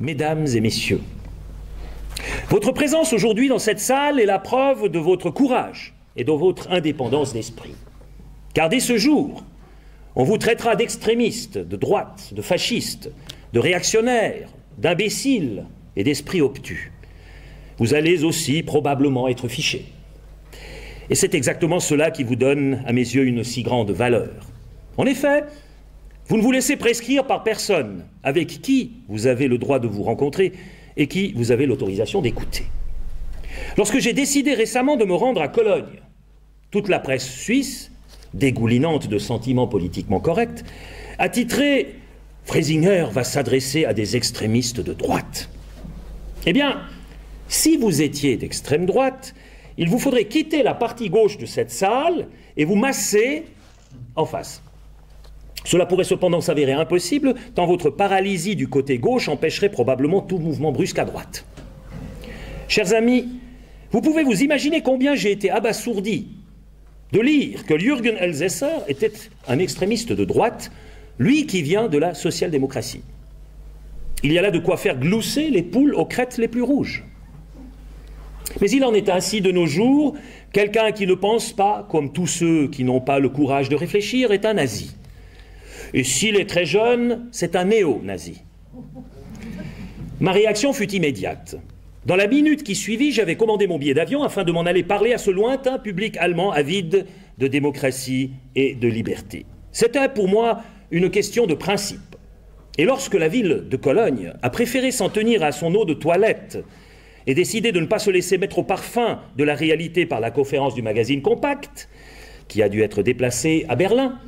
Mesdames et messieurs, votre présence aujourd'hui dans cette salle est la preuve de votre courage et de votre indépendance d'esprit. Car dès ce jour, on vous traitera d'extrémistes, de droite, de fascistes, de réactionnaires, d'imbéciles et d'esprits obtus. Vous allez aussi probablement être fichés. Et c'est exactement cela qui vous donne, à mes yeux, une si grande valeur. En effet, vous ne vous laissez prescrire par personne avec qui vous avez le droit de vous rencontrer et qui vous avez l'autorisation d'écouter. Lorsque j'ai décidé récemment de me rendre à Cologne, toute la presse suisse, dégoulinante de sentiments politiquement corrects, a titré « Freysinger va s'adresser à des extrémistes de droite ». Eh bien, si vous étiez d'extrême droite, il vous faudrait quitter la partie gauche de cette salle et vous masser en face. Cela pourrait cependant s'avérer impossible, tant votre paralysie du côté gauche empêcherait probablement tout mouvement brusque à droite. Chers amis, vous pouvez vous imaginer combien j'ai été abasourdi de lire que Jürgen Elsässer était un extrémiste de droite, lui qui vient de la social-démocratie. Il y a là de quoi faire glousser les poules aux crêtes les plus rouges. Mais il en est ainsi de nos jours, quelqu'un qui ne pense pas, comme tous ceux qui n'ont pas le courage de réfléchir, est un nazi. Et s'il est très jeune, c'est un néo-nazi. Ma réaction fut immédiate. Dans la minute qui suivit, j'avais commandé mon billet d'avion afin de m'en aller parler à ce lointain public allemand avide de démocratie et de liberté. C'était pour moi une question de principe. Et lorsque la ville de Cologne a préféré s'en tenir à son eau de toilette et décidé de ne pas se laisser mettre au parfum de la réalité par la conférence du magazine Compact, qui a dû être déplacée à Berlin,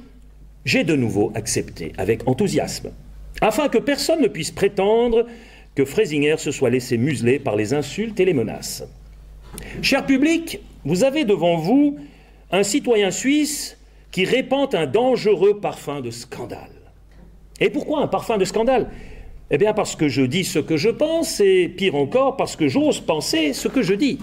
j'ai de nouveau accepté avec enthousiasme, afin que personne ne puisse prétendre que Freysinger se soit laissé museler par les insultes et les menaces. Cher public, vous avez devant vous un citoyen suisse qui répand un dangereux parfum de scandale. Et pourquoi un parfum de scandale ? Eh bien parce que je dis ce que je pense, et pire encore, parce que j'ose penser ce que je dis.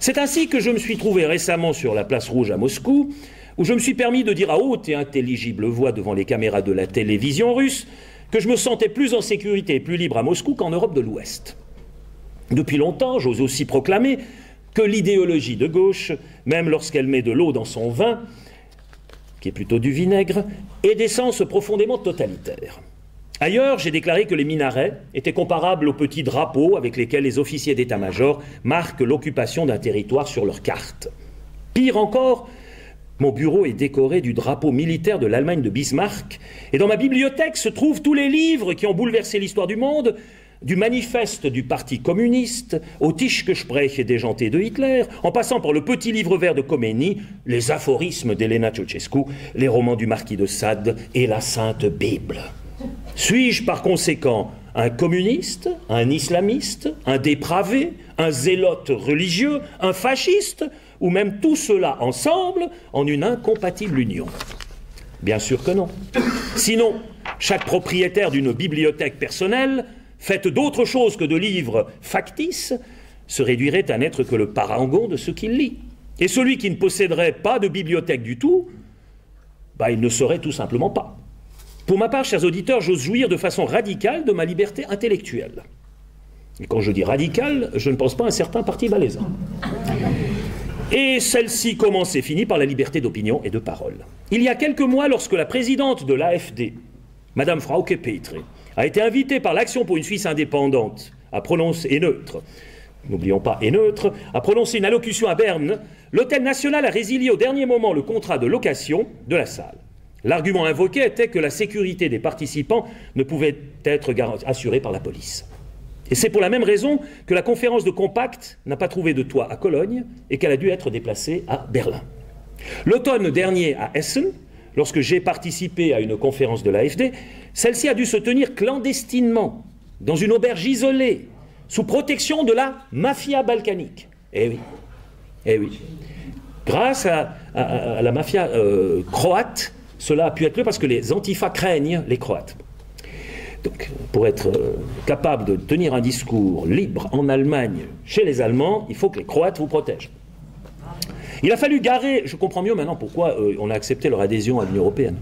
C'est ainsi que je me suis trouvé récemment sur la place Rouge à Moscou, où je me suis permis de dire à haute et intelligible voix devant les caméras de la télévision russe que je me sentais plus en sécurité et plus libre à Moscou qu'en Europe de l'Ouest. Depuis longtemps, j'ose aussi proclamer que l'idéologie de gauche, même lorsqu'elle met de l'eau dans son vin, qui est plutôt du vinaigre, est d'essence profondément totalitaire. Ailleurs, j'ai déclaré que les minarets étaient comparables aux petits drapeaux avec lesquels les officiers d'état-major marquent l'occupation d'un territoire sur leur carte. Pire encore, mon bureau est décoré du drapeau militaire de l'Allemagne de Bismarck, et dans ma bibliothèque se trouvent tous les livres qui ont bouleversé l'histoire du monde, du manifeste du Parti communiste, au Tischgespräch déjanté de Hitler, en passant par le petit livre vert de Khomeini, les aphorismes d'Elena Ceausescu, les romans du marquis de Sade et la Sainte Bible. Suis-je par conséquent un communiste, un islamiste, un dépravé, un zélote religieux, un fasciste, ou même tout cela ensemble en une incompatible union? Bien sûr que non. Sinon, chaque propriétaire d'une bibliothèque personnelle, faite d'autre chose que de livres factices, se réduirait à n'être que le parangon de ce qu'il lit. Et celui qui ne posséderait pas de bibliothèque du tout, il ne saurait tout simplement pas. Pour ma part, chers auditeurs, j'ose jouir de façon radicale de ma liberté intellectuelle. Et quand je dis radicale, je ne pense pas à un certain parti valaisan. Et celle-ci commence et finit par la liberté d'opinion et de parole. Il y a quelques mois, lorsque la présidente de l'AfD, Madame Frauke Petry, a été invitée par l'Action pour une Suisse indépendante à prononcer, et neutre, n'oublions pas, et neutre, à prononcer une allocution à Berne, l'Hôtel National a résilié au dernier moment le contrat de location de la salle. L'argument invoqué était que la sécurité des participants ne pouvait être assurée par la police. Et c'est pour la même raison que la conférence de Compact n'a pas trouvé de toit à Cologne et qu'elle a dû être déplacée à Berlin. L'automne dernier à Essen, lorsque j'ai participé à une conférence de l'AfD, celle-ci a dû se tenir clandestinement, dans une auberge isolée, sous protection de la mafia balkanique. Eh oui, eh oui. Grâce à la mafia croate, cela a pu être le parce que les antifas craignent les Croates. Donc, pour être capable de tenir un discours libre en Allemagne, chez les Allemands, il faut que les Croates vous protègent. Il a fallu garer, je comprends mieux maintenant pourquoi on a accepté leur adhésion à l'Union européenne.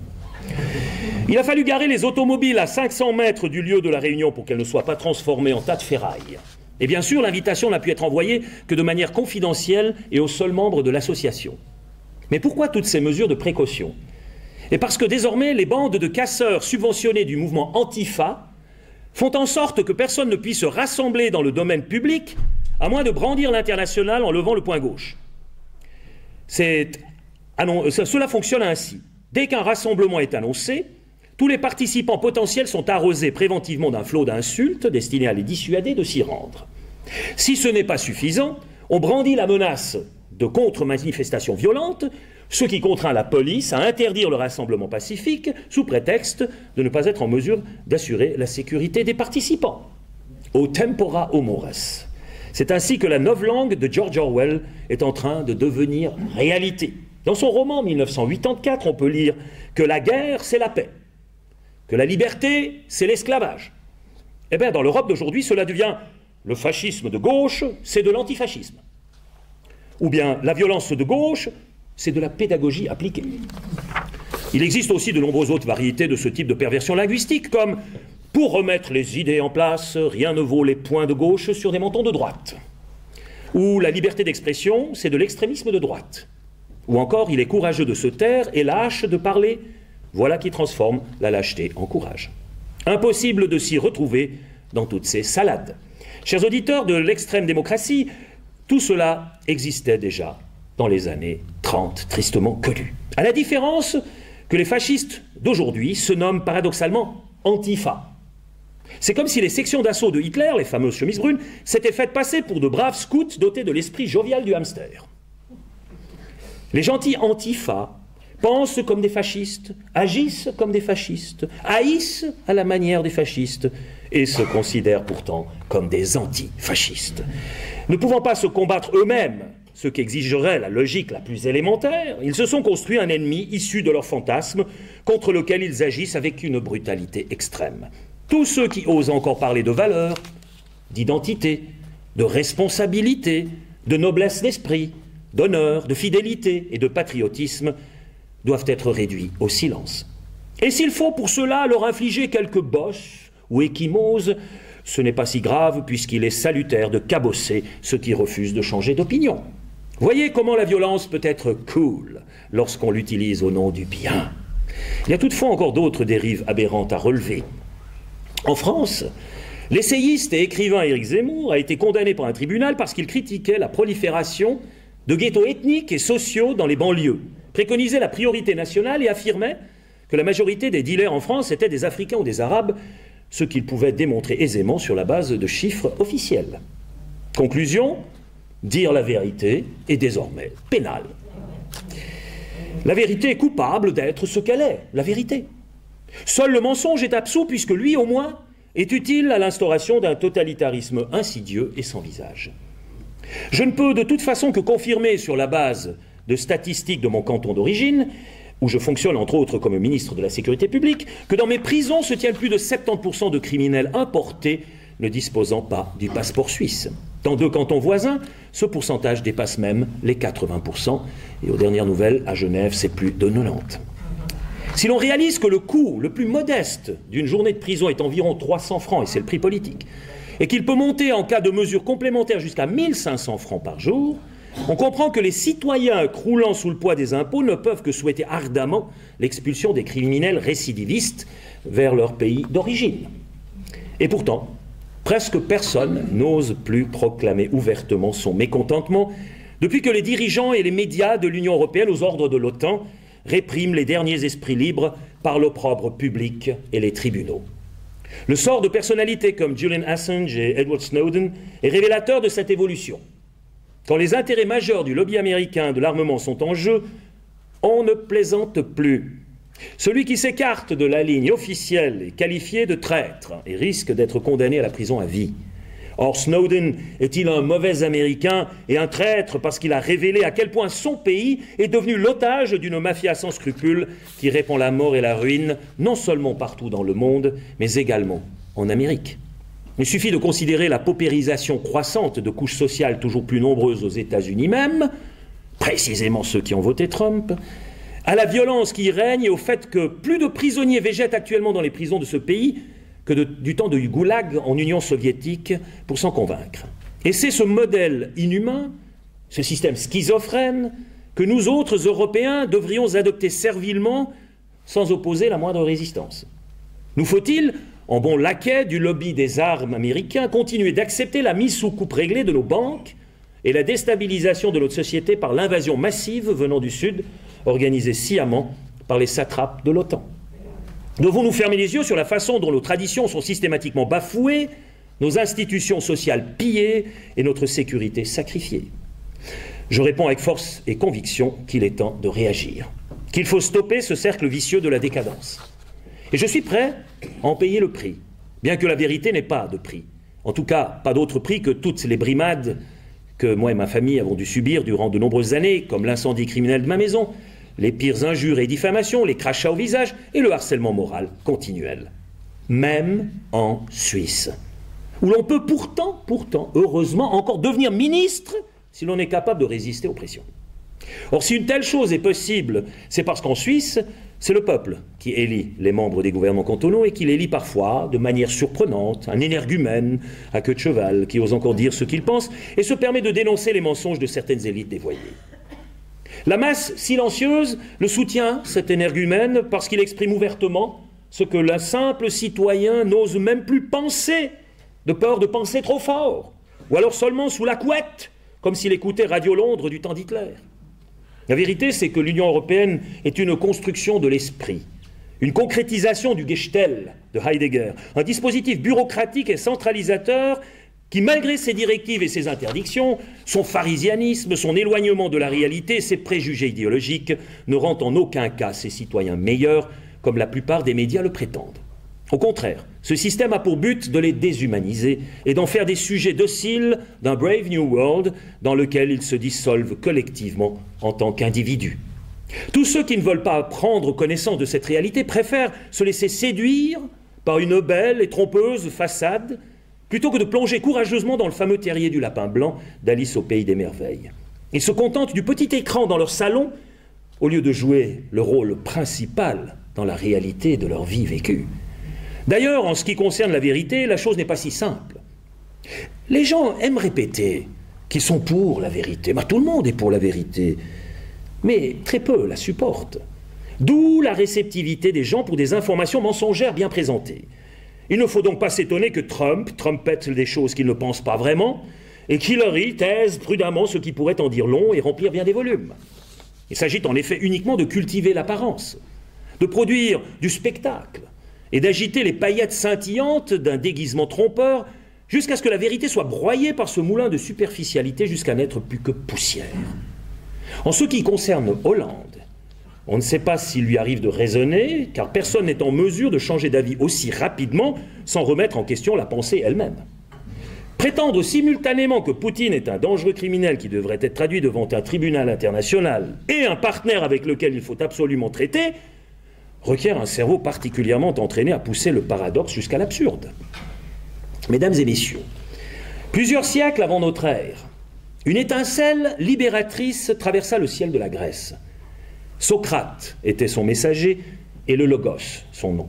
Il a fallu garer les automobiles à 500 mètres du lieu de la réunion pour qu'elles ne soient pas transformées en tas de ferraille. Et bien sûr, l'invitation n'a pu être envoyée que de manière confidentielle et aux seuls membres de l'association. Mais pourquoi toutes ces mesures de précaution? Et parce que désormais, les bandes de casseurs subventionnés du mouvement Antifa font en sorte que personne ne puisse se rassembler dans le domaine public à moins de brandir l'international en levant le poing gauche. Cela fonctionne ainsi. Dès qu'un rassemblement est annoncé, tous les participants potentiels sont arrosés préventivement d'un flot d'insultes destinées à les dissuader de s'y rendre. Si ce n'est pas suffisant, on brandit la menace de contre-manifestations violentes, ce qui contraint la police à interdire le rassemblement pacifique sous prétexte de ne pas être en mesure d'assurer la sécurité des participants. Au tempora o mores. C'est ainsi que la novlangue de George Orwell est en train de devenir réalité. Dans son roman 1984, on peut lire que la guerre, c'est la paix, que la liberté, c'est l'esclavage. Eh bien, dans l'Europe d'aujourd'hui, cela devient le fascisme de gauche, c'est de l'antifascisme. Ou bien la violence de gauche, c'est de la pédagogie appliquée. Il existe aussi de nombreuses autres variétés de ce type de perversion linguistique, comme « pour remettre les idées en place, rien ne vaut les points de gauche sur des mentons de droite ». Ou la liberté d'expression, c'est de l'extrémisme de droite. Ou encore, il est courageux de se taire et lâche de parler. Voilà qui transforme la lâcheté en courage. Impossible de s'y retrouver dans toutes ces salades. Chers auditeurs de l'extrême démocratie, tout cela existait déjà dans les années 30, tristement connues. À la différence que les fascistes d'aujourd'hui se nomment paradoxalement Antifa. C'est comme si les sections d'assaut de Hitler, les fameuses chemises brunes, s'étaient faites passer pour de braves scouts dotés de l'esprit jovial du hamster. Les gentils Antifa pensent comme des fascistes, agissent comme des fascistes, haïssent à la manière des fascistes et se considèrent pourtant comme des antifascistes. Ne pouvant pas se combattre eux-mêmes, ce qu'exigerait la logique la plus élémentaire, ils se sont construits un ennemi issu de leurs fantasmes contre lequel ils agissent avec une brutalité extrême. Tous ceux qui osent encore parler de valeurs, d'identité, de responsabilité, de noblesse d'esprit, d'honneur, de fidélité et de patriotisme doivent être réduits au silence. Et s'il faut pour cela leur infliger quelques bosses ou échymoses, ce n'est pas si grave puisqu'il est salutaire de cabosser ceux qui refusent de changer d'opinion. Voyez comment la violence peut être cool lorsqu'on l'utilise au nom du bien. Il y a toutefois encore d'autres dérives aberrantes à relever. En France, l'essayiste et écrivain Éric Zemmour a été condamné par un tribunal parce qu'il critiquait la prolifération de ghettos ethniques et sociaux dans les banlieues, préconisait la priorité nationale et affirmait que la majorité des dealers en France étaient des Africains ou des Arabes, ce qu'il pouvait démontrer aisément sur la base de chiffres officiels. Conclusion, dire la vérité est désormais pénal. La vérité est coupable d'être ce qu'elle est, la vérité. Seul le mensonge est absous puisque lui, au moins, est utile à l'instauration d'un totalitarisme insidieux et sans visage. Je ne peux de toute façon que confirmer sur la base de statistiques de mon canton d'origine, où je fonctionne entre autres comme ministre de la Sécurité publique, que dans mes prisons se tiennent plus de 70% de criminels importés ne disposant pas du passeport suisse. Dans 2 cantons voisins, ce pourcentage dépasse même les 80%, et aux dernières nouvelles, à Genève, c'est plus de 90%. Si l'on réalise que le coût le plus modeste d'une journée de prison est environ 300 francs, et c'est le prix politique, et qu'il peut monter en cas de mesures complémentaires jusqu'à 1500 francs par jour, on comprend que les citoyens croulant sous le poids des impôts ne peuvent que souhaiter ardemment l'expulsion des criminels récidivistes vers leur pays d'origine. Et pourtant, presque personne n'ose plus proclamer ouvertement son mécontentement depuis que les dirigeants et les médias de l'Union européenne aux ordres de l'OTAN répriment les derniers esprits libres par l'opprobre public et les tribunaux. Le sort de personnalités comme Julian Assange et Edward Snowden est révélateur de cette évolution. Quand les intérêts majeurs du lobby américain de l'armement sont en jeu, on ne plaisante plus. Celui qui s'écarte de la ligne officielle est qualifié de traître et risque d'être condamné à la prison à vie. Or, Snowden est-il un mauvais Américain et un traître parce qu'il a révélé à quel point son pays est devenu l'otage d'une mafia sans scrupules qui répand la mort et la ruine, non seulement partout dans le monde, mais également en Amérique. Il suffit de considérer la paupérisation croissante de couches sociales toujours plus nombreuses aux États-Unis même, précisément ceux qui ont voté Trump, à la violence qui y règne et au fait que plus de prisonniers végètent actuellement dans les prisons de ce pays que du temps du goulag en Union soviétique pour s'en convaincre. Et c'est ce modèle inhumain, ce système schizophrène, que nous autres Européens devrions adopter servilement sans opposer la moindre résistance. Nous faut-il, en bon laquais du lobby des armes américains, continuer d'accepter la mise sous coupe réglée de nos banques et la déstabilisation de notre société par l'invasion massive venant du Sud, organisée sciemment par les satrapes de l'OTAN? Devons-nous fermer les yeux sur la façon dont nos traditions sont systématiquement bafouées, nos institutions sociales pillées et notre sécurité sacrifiée? Je réponds avec force et conviction qu'il est temps de réagir, qu'il faut stopper ce cercle vicieux de la décadence. Et je suis prêt à en payer le prix, bien que la vérité n'ait pas de prix. En tout cas, pas d'autre prix que toutes les brimades que moi et ma famille avons dû subir durant de nombreuses années, comme l'incendie criminel de ma maison, les pires injures et diffamations, les crachats au visage et le harcèlement moral continuel. Même en Suisse, où l'on peut pourtant, heureusement, encore devenir ministre si l'on est capable de résister aux pressions. Or, si une telle chose est possible, c'est parce qu'en Suisse, c'est le peuple qui élit les membres des gouvernements cantonaux et qui l'élit parfois de manière surprenante, un énergumène à queue de cheval qui ose encore dire ce qu'il pense et se permet de dénoncer les mensonges de certaines élites dévoyées. La masse silencieuse le soutient, cet énergumène, parce qu'il exprime ouvertement ce que le simple citoyen n'ose même plus penser, de peur de penser trop fort, ou alors seulement sous la couette, comme s'il écoutait Radio Londres du temps d'Hitler. La vérité, c'est que l'Union européenne est une construction de l'esprit, une concrétisation du Gestell de Heidegger, un dispositif bureaucratique et centralisateur qui, malgré ses directives et ses interdictions, son pharisianisme, son éloignement de la réalité, ses préjugés idéologiques, ne rend en aucun cas ses citoyens meilleurs, comme la plupart des médias le prétendent. Au contraire, ce système a pour but de les déshumaniser et d'en faire des sujets dociles d'un Brave New World dans lequel ils se dissolvent collectivement en tant qu'individus. Tous ceux qui ne veulent pas prendre connaissance de cette réalité préfèrent se laisser séduire par une belle et trompeuse façade plutôt que de plonger courageusement dans le fameux terrier du lapin blanc d'Alice au pays des merveilles. Ils se contentent du petit écran dans leur salon au lieu de jouer le rôle principal dans la réalité de leur vie vécue. D'ailleurs, en ce qui concerne la vérité, la chose n'est pas si simple. Les gens aiment répéter qu'ils sont pour la vérité. Tout le monde est pour la vérité, mais très peu la supportent. D'où la réceptivité des gens pour des informations mensongères bien présentées. Il ne faut donc pas s'étonner que Trump trompette des choses qu'il ne pense pas vraiment, et qu'Hillary taise prudemment ce qui pourrait en dire long et remplir bien des volumes. Il s'agit en effet uniquement de cultiver l'apparence, de produire du spectacle, et d'agiter les paillettes scintillantes d'un déguisement trompeur jusqu'à ce que la vérité soit broyée par ce moulin de superficialité jusqu'à n'être plus que poussière. En ce qui concerne Hollande, on ne sait pas s'il lui arrive de raisonner, car personne n'est en mesure de changer d'avis aussi rapidement sans remettre en question la pensée elle-même. Prétendre simultanément que Poutine est un dangereux criminel qui devrait être traduit devant un tribunal international et un partenaire avec lequel il faut absolument traiter requiert un cerveau particulièrement entraîné à pousser le paradoxe jusqu'à l'absurde. Mesdames et messieurs, plusieurs siècles avant notre ère, une étincelle libératrice traversa le ciel de la Grèce. Socrate était son messager et le Logos son nom.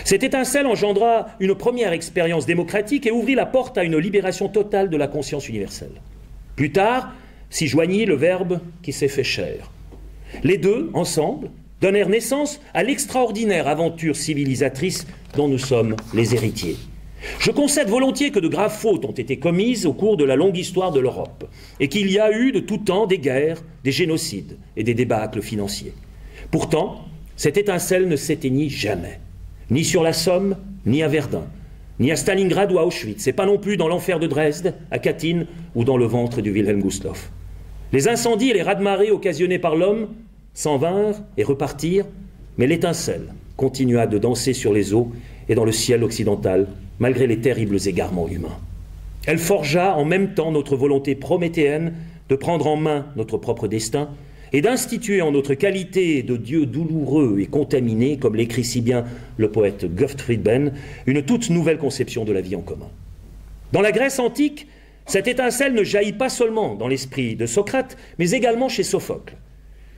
Cette étincelle engendra une première expérience démocratique et ouvrit la porte à une libération totale de la conscience universelle. Plus tard, s'y joignit le Verbe qui s'est fait chair. Les deux, ensemble, donnèrent naissance à l'extraordinaire aventure civilisatrice dont nous sommes les héritiers. Je concède volontiers que de graves fautes ont été commises au cours de la longue histoire de l'Europe, et qu'il y a eu de tout temps des guerres, des génocides et des débâcles financiers. Pourtant, cette étincelle ne s'éteignit jamais, ni sur la Somme, ni à Verdun, ni à Stalingrad ou à Auschwitz, et pas non plus dans l'enfer de Dresde, à Katyn ou dans le ventre du Wilhelm Gustloff. Les incendies et les raz-de-marée occasionnés par l'homme s'en vinrent et repartirent, mais l'étincelle continua de danser sur les eaux et dans le ciel occidental, malgré les terribles égarements humains. Elle forgea en même temps notre volonté prométhéenne de prendre en main notre propre destin et d'instituer en notre qualité de Dieu douloureux et contaminé, comme l'écrit si bien le poète Gottfried Benn, une toute nouvelle conception de la vie en commun. Dans la Grèce antique, cette étincelle ne jaillit pas seulement dans l'esprit de Socrate, mais également chez Sophocle.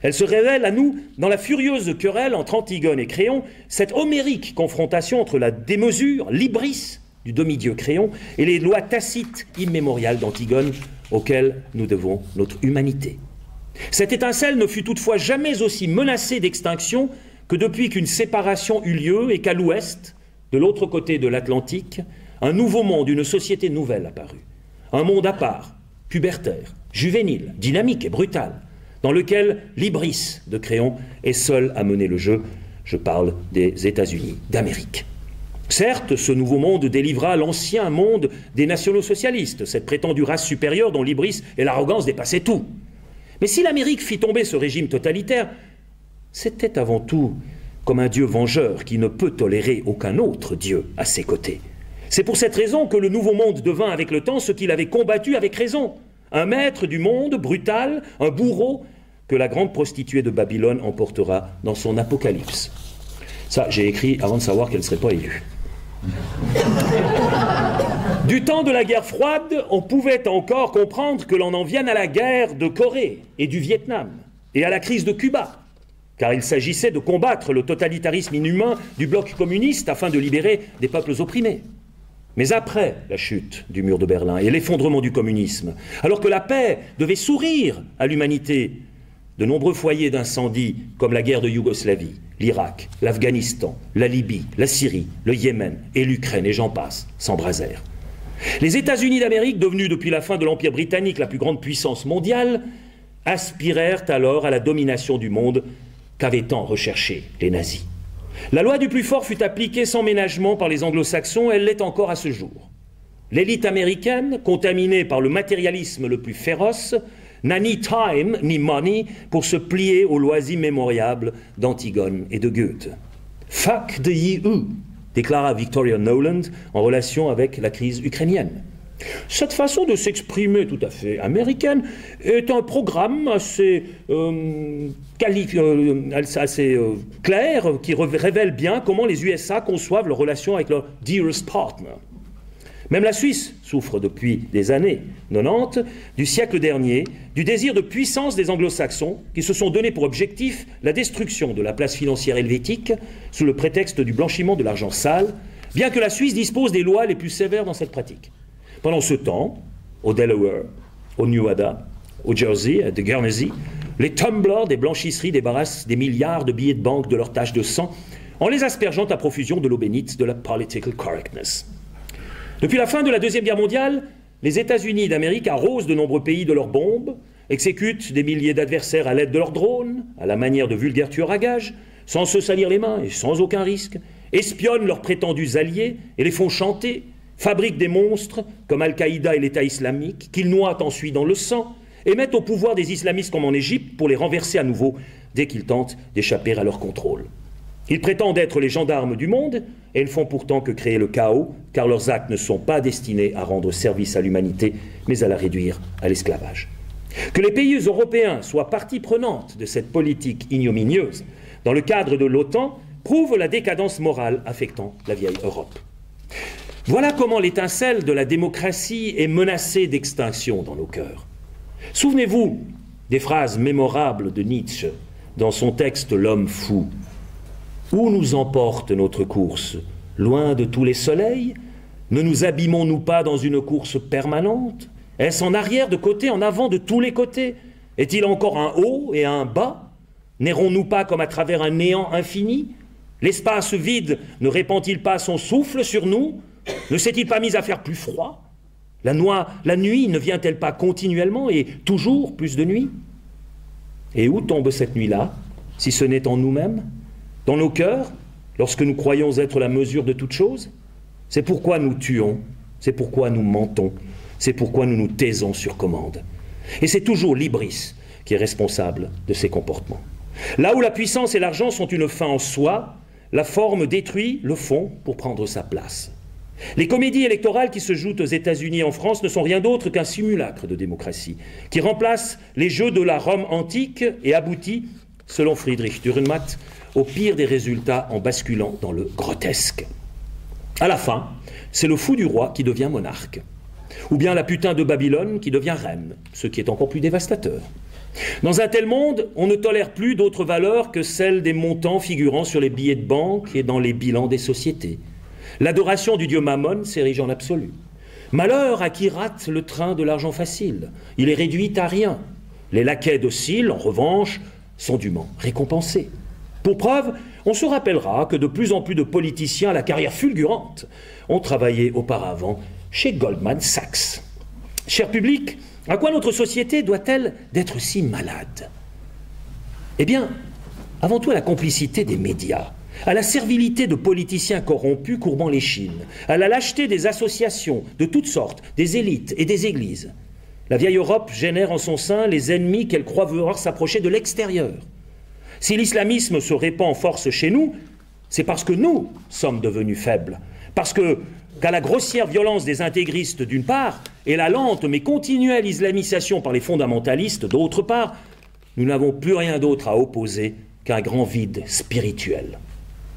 Elle se révèle à nous dans la furieuse querelle entre Antigone et Créon, cette homérique confrontation entre la démesure, l'hybris du demi-dieu Créon et les lois tacites immémoriales d'Antigone auxquelles nous devons notre humanité. Cette étincelle ne fut toutefois jamais aussi menacée d'extinction que depuis qu'une séparation eut lieu et qu'à l'ouest, de l'autre côté de l'Atlantique, un nouveau monde, une société nouvelle apparut. Un monde à part, pubertaire, juvénile, dynamique et brutal, dans lequel l'hybris de Créon est seul à mener le jeu. Je parle des États-Unis d'Amérique. Certes, ce nouveau monde délivra l'ancien monde des nationaux-socialistes, cette prétendue race supérieure dont l'hybris et l'arrogance dépassaient tout. Mais si l'Amérique fit tomber ce régime totalitaire, c'était avant tout comme un dieu vengeur qui ne peut tolérer aucun autre dieu à ses côtés. C'est pour cette raison que le nouveau monde devint avec le temps ce qu'il avait combattu avec raison. Un maître du monde brutal, un bourreau que la grande prostituée de Babylone emportera dans son apocalypse. Ça, j'ai écrit avant de savoir qu'elle ne serait pas élue. Du temps de la guerre froide, on pouvait encore comprendre que l'on en vienne à la guerre de Corée et du Vietnam et à la crise de Cuba, car il s'agissait de combattre le totalitarisme inhumain du bloc communiste afin de libérer des peuples opprimés. Mais après la chute du mur de Berlin et l'effondrement du communisme, alors que la paix devait sourire à l'humanité, de nombreux foyers d'incendie comme la guerre de Yougoslavie, l'Irak, l'Afghanistan, la Libye, la Syrie, le Yémen et l'Ukraine, et j'en passe, s'embrasèrent. Les États-Unis d'Amérique, devenus depuis la fin de l'Empire britannique la plus grande puissance mondiale, aspirèrent alors à la domination du monde qu'avaient tant recherché les nazis. La loi du plus fort fut appliquée sans ménagement par les anglo-saxons, elle l'est encore à ce jour. L'élite américaine, contaminée par le matérialisme le plus féroce, n'a ni time ni money pour se plier aux lois immémoriables d'Antigone et de Goethe. « Fuck the EU », déclara Victoria Noland en relation avec la crise ukrainienne. Cette façon de s'exprimer tout à fait américaine est un programme assez clair qui révèle bien comment les USA conçoivent leurs relations avec leur « dearest partner ». Même la Suisse souffre depuis des années 90 du siècle dernier du désir de puissance des anglo-saxons qui se sont donné pour objectif la destruction de la place financière helvétique sous le prétexte du blanchiment de l'argent sale, bien que la Suisse dispose des lois les plus sévères dans cette pratique. Pendant ce temps, au Delaware, au Nevada, au Jersey et de Guernsey, les tumblers des blanchisseries débarrassent des milliards de billets de banque de leurs taches de sang en les aspergeant à profusion de l'eau bénite de la political correctness. Depuis la fin de la Deuxième Guerre mondiale, les États-Unis d'Amérique arrosent de nombreux pays de leurs bombes, exécutent des milliers d'adversaires à l'aide de leurs drones, à la manière de vulgaires tueurs à gages, sans se salir les mains et sans aucun risque, espionnent leurs prétendus alliés et les font chanter, fabriquent des monstres comme Al-Qaïda et l'État islamique, qu'ils noient ensuite dans le sang, et mettent au pouvoir des islamistes comme en Égypte pour les renverser à nouveau dès qu'ils tentent d'échapper à leur contrôle. Ils prétendent être les gendarmes du monde et ne font pourtant que créer le chaos, car leurs actes ne sont pas destinés à rendre service à l'humanité, mais à la réduire à l'esclavage. Que les pays européens soient partie prenante de cette politique ignominieuse dans le cadre de l'OTAN prouve la décadence morale affectant la vieille Europe. Voilà comment l'étincelle de la démocratie est menacée d'extinction dans nos cœurs. Souvenez-vous des phrases mémorables de Nietzsche dans son texte « L'homme fou ». Où nous emporte notre course? Loin de tous les soleils? Ne nous abîmons-nous pas dans une course permanente? Est-ce en arrière, de côté, en avant, de tous les côtés? Est-il encore un haut et un bas? N'errons-nous pas comme à travers un néant infini? L'espace vide ne répand-il pas son souffle sur nous? Ne s'est-il pas mis à faire plus froid? La nuit ne vient-elle pas continuellement et toujours plus de nuit? Et où tombe cette nuit-là, si ce n'est en nous-mêmes? Dans nos cœurs, lorsque nous croyons être la mesure de toute chose? C'est pourquoi nous tuons, c'est pourquoi nous mentons, c'est pourquoi nous nous taisons sur commande. Et c'est toujours l'hybris qui est responsable de ces comportements. Là où la puissance et l'argent sont une fin en soi, la forme détruit le fond pour prendre sa place. Les comédies électorales qui se jouent aux États-Unis et en France ne sont rien d'autre qu'un simulacre de démocratie, qui remplace les jeux de la Rome antique et aboutit, selon Friedrich Dürrenmatt, au pire des résultats en basculant dans le grotesque. À la fin, c'est le fou du roi qui devient monarque, ou bien la putain de Babylone qui devient reine, ce qui est encore plus dévastateur. Dans un tel monde, on ne tolère plus d'autres valeurs que celles des montants figurant sur les billets de banque et dans les bilans des sociétés. L'adoration du dieu Mammon s'érige en absolu. Malheur à qui rate le train de l'argent facile. Il est réduit à rien. Les laquais dociles, en revanche, sont dûment récompensés. Pour preuve, on se rappellera que de plus en plus de politiciens à la carrière fulgurante ont travaillé auparavant chez Goldman Sachs. Cher public, à quoi notre société doit-elle d'être si malade? Eh bien, avant tout à la complicité des médias, à la servilité de politiciens corrompus courbant l'échine, à la lâcheté des associations de toutes sortes, des élites et des églises. La vieille Europe génère en son sein les ennemis qu'elle croit vouloir s'approcher de l'extérieur. Si l'islamisme se répand en force chez nous, c'est parce que nous sommes devenus faibles, parce qu'à la grossière violence des intégristes d'une part, et la lente mais continuelle islamisation par les fondamentalistes d'autre part, nous n'avons plus rien d'autre à opposer qu'un grand vide spirituel.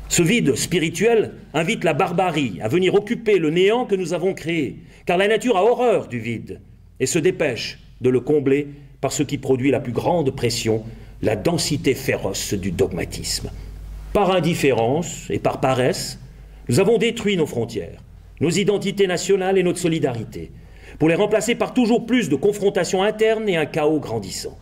Ce vide spirituel invite la barbarie à venir occuper le néant que nous avons créé, car la nature a horreur du vide et se dépêche de le combler par ce qui produit la plus grande pression, la densité féroce du dogmatisme. Par indifférence et par paresse, nous avons détruit nos frontières, nos identités nationales et notre solidarité, pour les remplacer par toujours plus de confrontations internes et un chaos grandissant.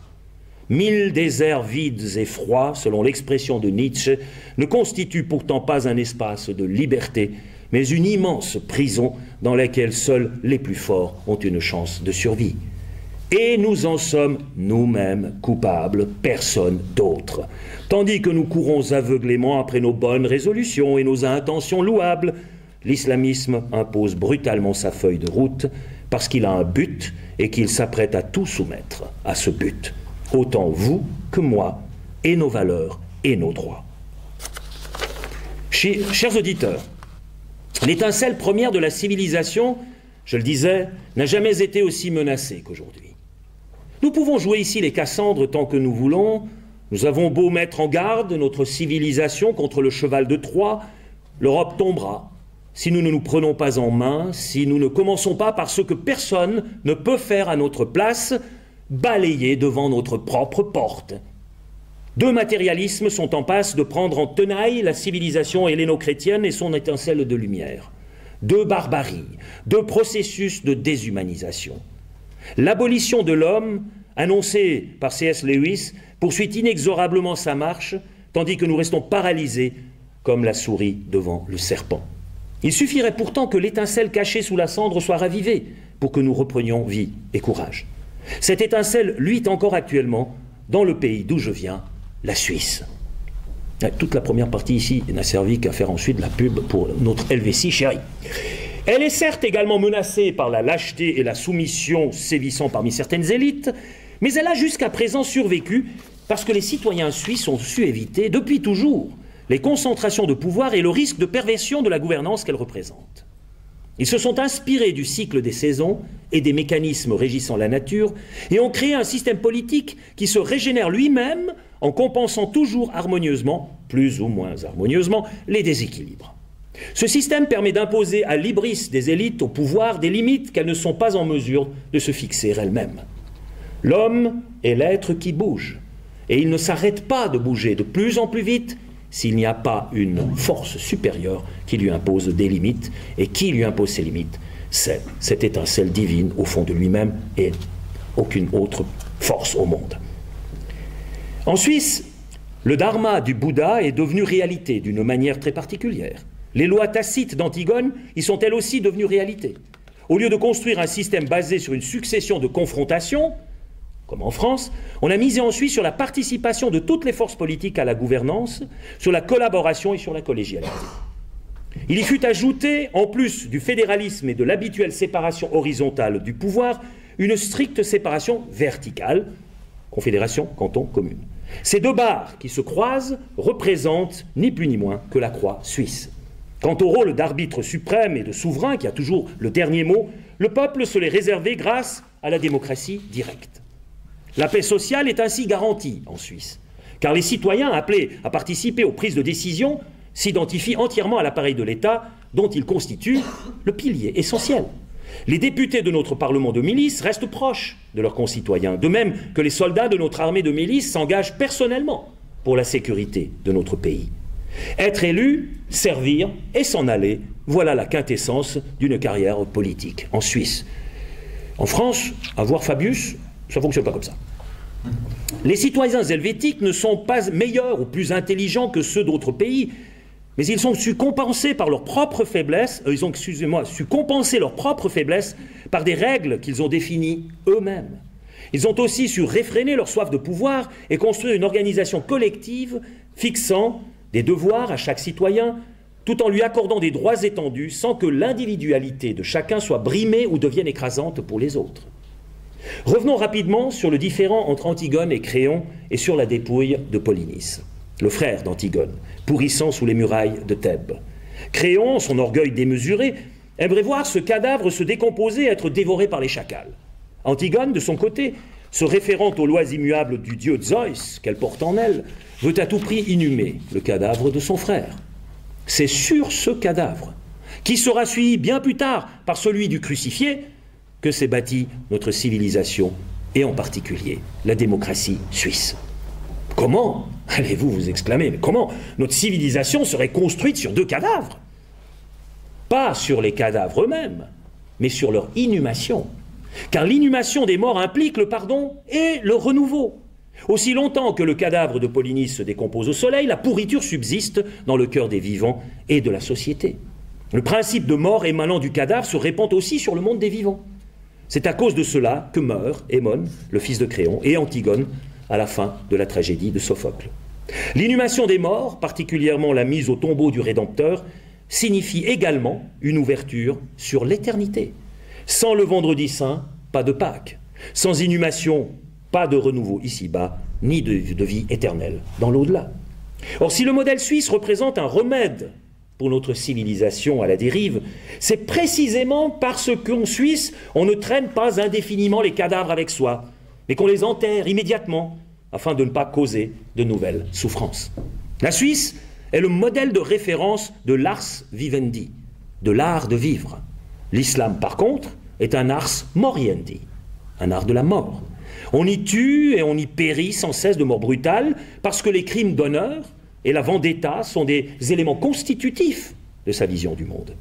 1000 déserts vides et froids, selon l'expression de Nietzsche, ne constituent pourtant pas un espace de liberté, mais une immense prison dans laquelle seuls les plus forts ont une chance de survie. Et nous en sommes nous-mêmes coupables, personne d'autre. Tandis que nous courons aveuglément après nos bonnes résolutions et nos intentions louables, l'islamisme impose brutalement sa feuille de route parce qu'il a un but et qu'il s'apprête à tout soumettre à ce but. Autant vous que moi, et nos valeurs et nos droits. Chers auditeurs, l'étincelle première de la civilisation, je le disais, n'a jamais été aussi menacée qu'aujourd'hui. Nous pouvons jouer ici les Cassandres tant que nous voulons, nous avons beau mettre en garde notre civilisation contre le cheval de Troie, l'Europe tombera si nous ne nous prenons pas en main, si nous ne commençons pas par ce que personne ne peut faire à notre place, balayer devant notre propre porte. Deux matérialismes sont en passe de prendre en tenaille la civilisation helléno-chrétienne et son étincelle de lumière. Deux barbaries, deux processus de déshumanisation. L'abolition de l'homme, annoncée par C.S. Lewis, poursuit inexorablement sa marche, tandis que nous restons paralysés comme la souris devant le serpent. Il suffirait pourtant que l'étincelle cachée sous la cendre soit ravivée pour que nous reprenions vie et courage. Cette étincelle luit encore actuellement dans le pays d'où je viens, la Suisse. Toute la première partie ici n'a servi qu'à faire ensuite la pub pour notre Helvétie chérie. Elle est certes également menacée par la lâcheté et la soumission sévissant parmi certaines élites, mais elle a jusqu'à présent survécu parce que les citoyens suisses ont su éviter, depuis toujours, les concentrations de pouvoir et le risque de perversion de la gouvernance qu'elle représente. Ils se sont inspirés du cycle des saisons et des mécanismes régissant la nature et ont créé un système politique qui se régénère lui-même en compensant toujours harmonieusement, plus ou moins harmonieusement, les déséquilibres. Ce système permet d'imposer à l'hybris des élites au pouvoir des limites qu'elles ne sont pas en mesure de se fixer elles-mêmes. L'homme est l'être qui bouge, et il ne s'arrête pas de bouger de plus en plus vite s'il n'y a pas une force supérieure qui lui impose des limites, et qui lui impose ces limites, c'est cette étincelle divine au fond de lui-même et aucune autre force au monde. En Suisse, le dharma du Bouddha est devenu réalité d'une manière très particulière. Les lois tacites d'Antigone y sont elles aussi devenues réalité. Au lieu de construire un système basé sur une succession de confrontations, comme en France, on a misé en Suisse sur la participation de toutes les forces politiques à la gouvernance, sur la collaboration et sur la collégialité. Il y fut ajouté, en plus du fédéralisme et de l'habituelle séparation horizontale du pouvoir, une stricte séparation verticale, confédération, canton, commune. Ces deux barres qui se croisent représentent ni plus ni moins que la croix suisse. Quant au rôle d'arbitre suprême et de souverain qui a toujours le dernier mot, le peuple se l'est réservé grâce à la démocratie directe. La paix sociale est ainsi garantie en Suisse, car les citoyens appelés à participer aux prises de décision s'identifient entièrement à l'appareil de l'État dont ils constituent le pilier essentiel. Les députés de notre Parlement de milice restent proches de leurs concitoyens, de même que les soldats de notre armée de milice s'engagent personnellement pour la sécurité de notre pays. Être élu, servir et s'en aller, voilà la quintessence d'une carrière politique en Suisse. En France, avoir Fabius, ça ne fonctionne pas comme ça. Les citoyens helvétiques ne sont pas meilleurs ou plus intelligents que ceux d'autres pays, mais ils ont su compenser par leur propre faiblesse, su compenser leurs propres faiblesses par des règles qu'ils ont définies eux-mêmes. Ils ont aussi su réfréner leur soif de pouvoir et construire une organisation collective fixant des devoirs à chaque citoyen, tout en lui accordant des droits étendus sans que l'individualité de chacun soit brimée ou devienne écrasante pour les autres. Revenons rapidement sur le différend entre Antigone et Créon et sur la dépouille de Polynice, le frère d'Antigone, pourrissant sous les murailles de Thèbes. Créon, son orgueil démesuré, aimerait voir ce cadavre se décomposer et être dévoré par les chacals. Antigone, de son côté, se référant aux lois immuables du dieu Zeus qu'elle porte en elle, veut à tout prix inhumer le cadavre de son frère. C'est sur ce cadavre, qui sera suivi bien plus tard par celui du crucifié, que s'est bâtie notre civilisation, et en particulier la démocratie suisse. Comment, allez-vous vous exclamer, mais comment notre civilisation serait construite sur deux cadavres? Pas sur les cadavres eux-mêmes, mais sur leur inhumation. Car l'inhumation des morts implique le pardon et le renouveau. Aussi longtemps que le cadavre de Polynice se décompose au soleil, la pourriture subsiste dans le cœur des vivants et de la société. Le principe de mort émanant du cadavre se répand aussi sur le monde des vivants. C'est à cause de cela que meurt Émone, le fils de Créon, et Antigone à la fin de la tragédie de Sophocle. L'inhumation des morts, particulièrement la mise au tombeau du Rédempteur, signifie également une ouverture sur l'éternité. Sans le vendredi saint, pas de Pâques. Sans inhumation, pas de renouveau ici-bas, ni de vie éternelle dans l'au-delà. Or, si le modèle suisse représente un remède pour notre civilisation à la dérive, c'est précisément parce qu'en Suisse, on ne traîne pas indéfiniment les cadavres avec soi, mais qu'on les enterre immédiatement, afin de ne pas causer de nouvelles souffrances. La Suisse est le modèle de référence de l'ars vivendi, de l'art de vivre. L'islam, par contre, est un ars moriendi, un art de la mort. On y tue et on y périt sans cesse de mort brutale, parce que les crimes d'honneur et la vendetta sont des éléments constitutifs de sa vision du monde.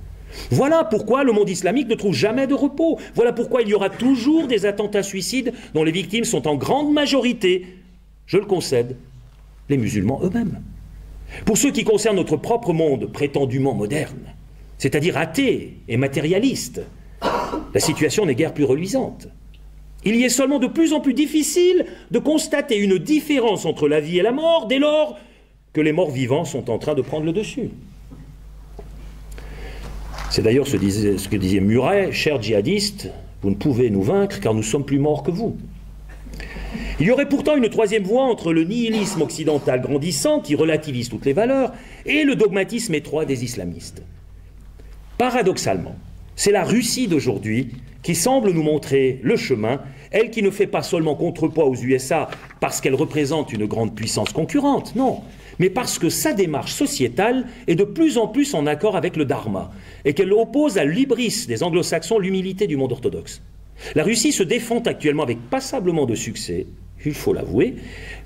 Voilà pourquoi le monde islamique ne trouve jamais de repos. Voilà pourquoi il y aura toujours des attentats suicides dont les victimes sont en grande majorité, je le concède, les musulmans eux-mêmes. Pour ce qui concerne notre propre monde prétendument moderne, c'est-à-dire athée et matérialiste, la situation n'est guère plus reluisante. Il y est seulement de plus en plus difficile de constater une différence entre la vie et la mort dès lors que les morts vivants sont en train de prendre le dessus. C'est d'ailleurs ce que disait Murray: chers djihadistes, vous ne pouvez nous vaincre car nous sommes plus morts que vous. Il y aurait pourtant une troisième voie entre le nihilisme occidental grandissant qui relativise toutes les valeurs et le dogmatisme étroit des islamistes. Paradoxalement, c'est la Russie d'aujourd'hui qui semble nous montrer le chemin, elle qui ne fait pas seulement contrepoids aux USA parce qu'elle représente une grande puissance concurrente, non, mais parce que sa démarche sociétale est de plus en plus en accord avec le dharma et qu'elle oppose à l'hybris des anglo-saxons l'humilité du monde orthodoxe. La Russie se défend actuellement avec passablement de succès, il faut l'avouer,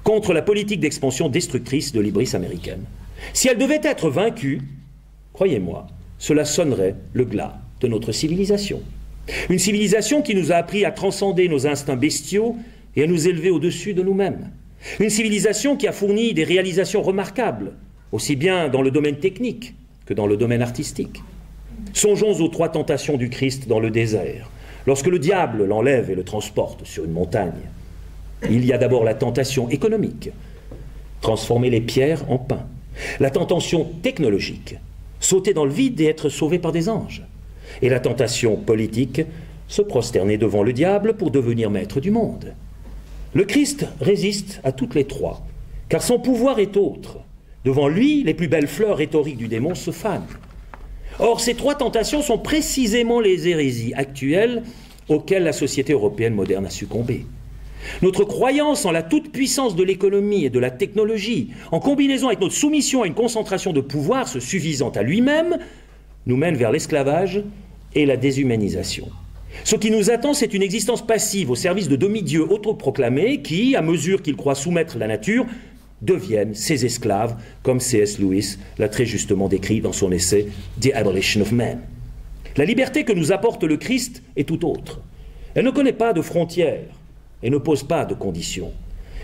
contre la politique d'expansion destructrice de l'hybris américaine. Si elle devait être vaincue, croyez-moi, cela sonnerait le glas de notre civilisation. Une civilisation qui nous a appris à transcender nos instincts bestiaux et à nous élever au-dessus de nous-mêmes. Une civilisation qui a fourni des réalisations remarquables, aussi bien dans le domaine technique que dans le domaine artistique. Songeons aux 3 tentations du Christ dans le désert. Lorsque le diable l'enlève et le transporte sur une montagne, il y a d'abord la tentation économique, transformer les pierres en pain. La tentation technologique, sauter dans le vide et être sauvé par des anges. Et la tentation politique, se prosterner devant le diable pour devenir maître du monde. Le Christ résiste à toutes les 3, car son pouvoir est autre. Devant lui, les plus belles fleurs rhétoriques du démon se fanent. Or, ces 3 tentations sont précisément les hérésies actuelles auxquelles la société européenne moderne a succombé. Notre croyance en la toute-puissance de l'économie et de la technologie, en combinaison avec notre soumission à une concentration de pouvoir se suffisant à lui-même, nous mène vers l'esclavage et la déshumanisation. Ce qui nous attend, c'est une existence passive au service de demi-dieux autoproclamés qui, à mesure qu'ils croient soumettre la nature, deviennent ses esclaves, comme C.S. Lewis l'a très justement décrit dans son essai « The Abolition of Man ». La liberté que nous apporte le Christ est tout autre. Elle ne connaît pas de frontières et ne pose pas de conditions.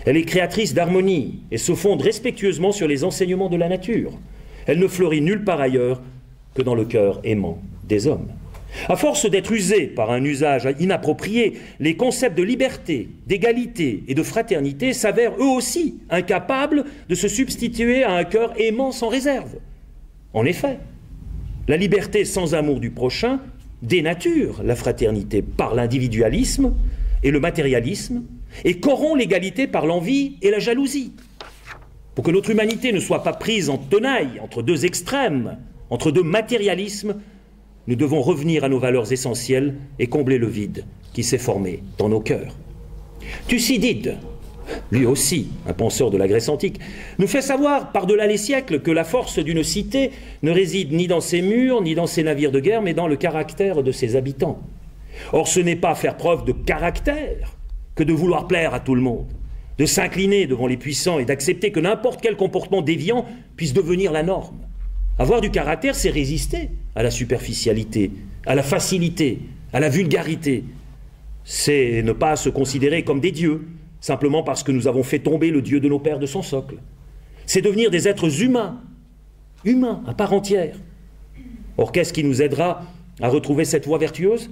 Elle est créatrice d'harmonie et se fonde respectueusement sur les enseignements de la nature. Elle ne fleurit nulle part ailleurs que dans le cœur aimant des hommes. À force d'être usés par un usage inapproprié, les concepts de liberté, d'égalité et de fraternité s'avèrent eux aussi incapables de se substituer à un cœur aimant sans réserve. En effet, la liberté sans amour du prochain dénature la fraternité par l'individualisme et le matérialisme et corrompt l'égalité par l'envie et la jalousie. Pour que notre humanité ne soit pas prise en tenaille entre deux extrêmes, entre deux matérialismes, nous devons revenir à nos valeurs essentielles et combler le vide qui s'est formé dans nos cœurs. Thucydide, lui aussi un penseur de la Grèce antique, nous fait savoir par-delà les siècles que la force d'une cité ne réside ni dans ses murs, ni dans ses navires de guerre, mais dans le caractère de ses habitants. Or, ce n'est pas faire preuve de caractère que de vouloir plaire à tout le monde, de s'incliner devant les puissants et d'accepter que n'importe quel comportement déviant puisse devenir la norme. Avoir du caractère, c'est résister à la superficialité, à la facilité, à la vulgarité. C'est ne pas se considérer comme des dieux, simplement parce que nous avons fait tomber le Dieu de nos pères de son socle. C'est devenir des êtres humains, humains à part entière. Or, qu'est-ce qui nous aidera à retrouver cette voie vertueuse?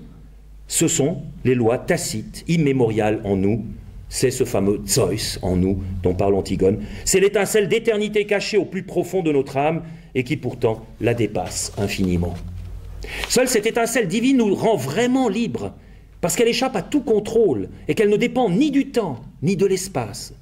Ce sont les lois tacites, immémoriales en nous. C'est ce fameux Zeus en nous dont parle Antigone. C'est l'étincelle d'éternité cachée au plus profond de notre âme et qui pourtant la dépasse infiniment. Seule cette étincelle divine nous rend vraiment libres parce qu'elle échappe à tout contrôle et qu'elle ne dépend ni du temps ni de l'espace.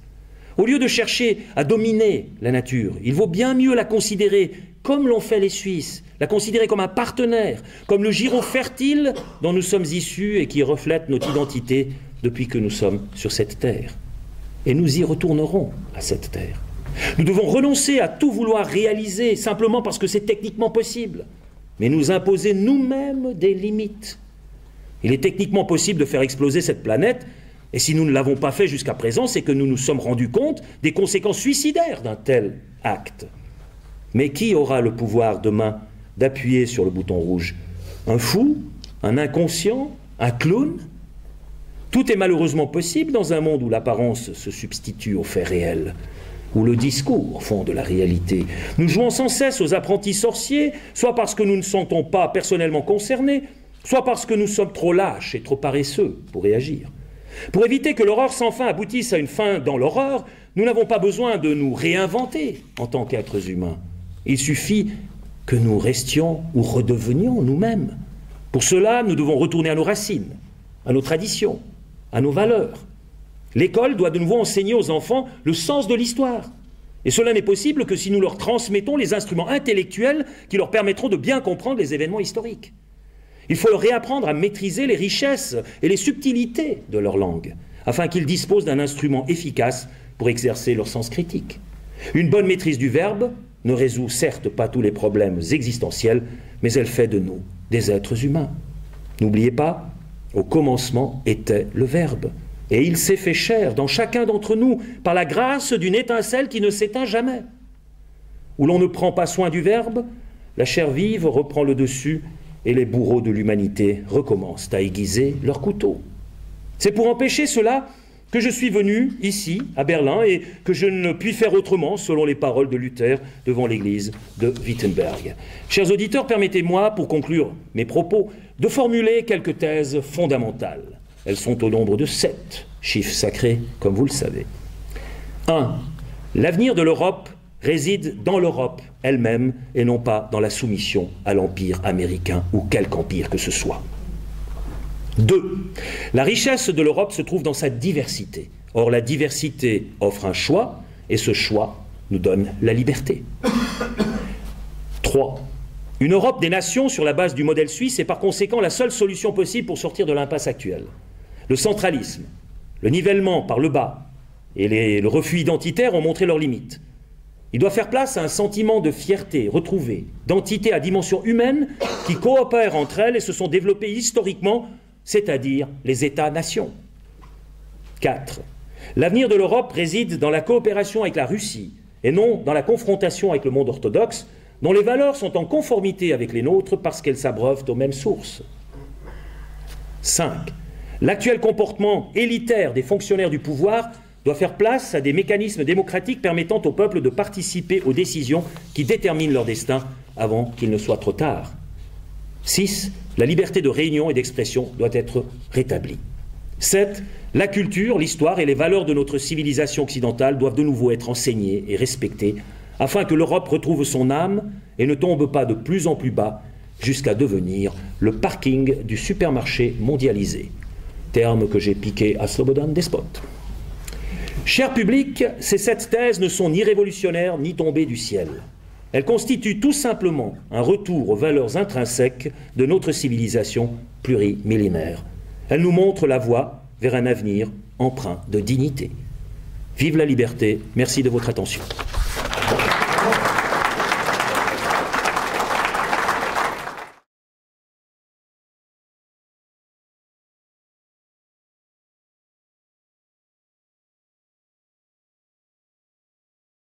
Au lieu de chercher à dominer la nature, il vaut bien mieux la considérer comme l'ont fait les Suisses, la considérer comme un partenaire, comme le giron fertile dont nous sommes issus et qui reflète notre identité depuis que nous sommes sur cette terre. Et nous y retournerons à cette terre. Nous devons renoncer à tout vouloir réaliser simplement parce que c'est techniquement possible, mais nous imposer nous-mêmes des limites. Il est techniquement possible de faire exploser cette planète, et si nous ne l'avons pas fait jusqu'à présent, c'est que nous nous sommes rendus compte des conséquences suicidaires d'un tel acte. Mais qui aura le pouvoir demain d'appuyer sur le bouton rouge? Un fou? Un inconscient? Un clown? Tout est malheureusement possible dans un monde où l'apparence se substitue au fait réel, où le discours fonde la réalité. Nous jouons sans cesse aux apprentis sorciers, soit parce que nous ne sentons pas personnellement concernés, soit parce que nous sommes trop lâches et trop paresseux pour réagir. Pour éviter que l'horreur sans fin aboutisse à une fin dans l'horreur, nous n'avons pas besoin de nous réinventer en tant qu'êtres humains. Il suffit que nous restions ou redevenions nous-mêmes. Pour cela, nous devons retourner à nos racines, à nos traditions, à nos valeurs. L'école doit de nouveau enseigner aux enfants le sens de l'histoire. Et cela n'est possible que si nous leur transmettons les instruments intellectuels qui leur permettront de bien comprendre les événements historiques. Il faut leur réapprendre à maîtriser les richesses et les subtilités de leur langue, afin qu'ils disposent d'un instrument efficace pour exercer leur sens critique. Une bonne maîtrise du verbe ne résout certes pas tous les problèmes existentiels, mais elle fait de nous des êtres humains. N'oubliez pas, au commencement était le Verbe, et il s'est fait chair dans chacun d'entre nous par la grâce d'une étincelle qui ne s'éteint jamais. Où l'on ne prend pas soin du Verbe, la chair vive reprend le dessus et les bourreaux de l'humanité recommencent à aiguiser leurs couteaux. C'est pour empêcher cela que je suis venu ici, à Berlin, et que je ne puis faire autrement, selon les paroles de Luther devant l'église de Wittenberg. Chers auditeurs, permettez-moi, pour conclure mes propos, de formuler quelques thèses fondamentales. Elles sont au nombre de 7, chiffres sacrés, comme vous le savez. 1. L'avenir de l'Europe réside dans l'Europe elle-même et non pas dans la soumission à l'empire américain ou quelque empire que ce soit. 2. La richesse de l'Europe se trouve dans sa diversité. Or, la diversité offre un choix, et ce choix nous donne la liberté. 3. Une Europe des nations sur la base du modèle suisse est par conséquent la seule solution possible pour sortir de l'impasse actuelle. Le centralisme, le nivellement par le bas et le refus identitaire ont montré leurs limites. Il doit faire place à un sentiment de fierté retrouvée, d'entités à dimension humaine qui coopèrent entre elles et se sont développées historiquement c'est-à-dire les États-nations. 4. L'avenir de l'Europe réside dans la coopération avec la Russie et non dans la confrontation avec le monde orthodoxe, dont les valeurs sont en conformité avec les nôtres parce qu'elles s'abreuvent aux mêmes sources. 5. L'actuel comportement élitaire des fonctionnaires du pouvoir doit faire place à des mécanismes démocratiques permettant au peuple de participer aux décisions qui déterminent leur destin avant qu'il ne soit trop tard. 6. La liberté de réunion et d'expression doit être rétablie. 7. La culture, l'histoire et les valeurs de notre civilisation occidentale doivent de nouveau être enseignées et respectées afin que l'Europe retrouve son âme et ne tombe pas de plus en plus bas jusqu'à devenir le parking du supermarché mondialisé. Terme que j'ai piqué à Slobodan Despot. Cher public, ces 7 thèses ne sont ni révolutionnaires ni tombées du ciel. Elles constituent tout simplement un retour aux valeurs intrinsèques de notre civilisation plurimillénaire. Elles nous montrent la voie vers un avenir empreint de dignité. Vive la liberté, merci de votre attention.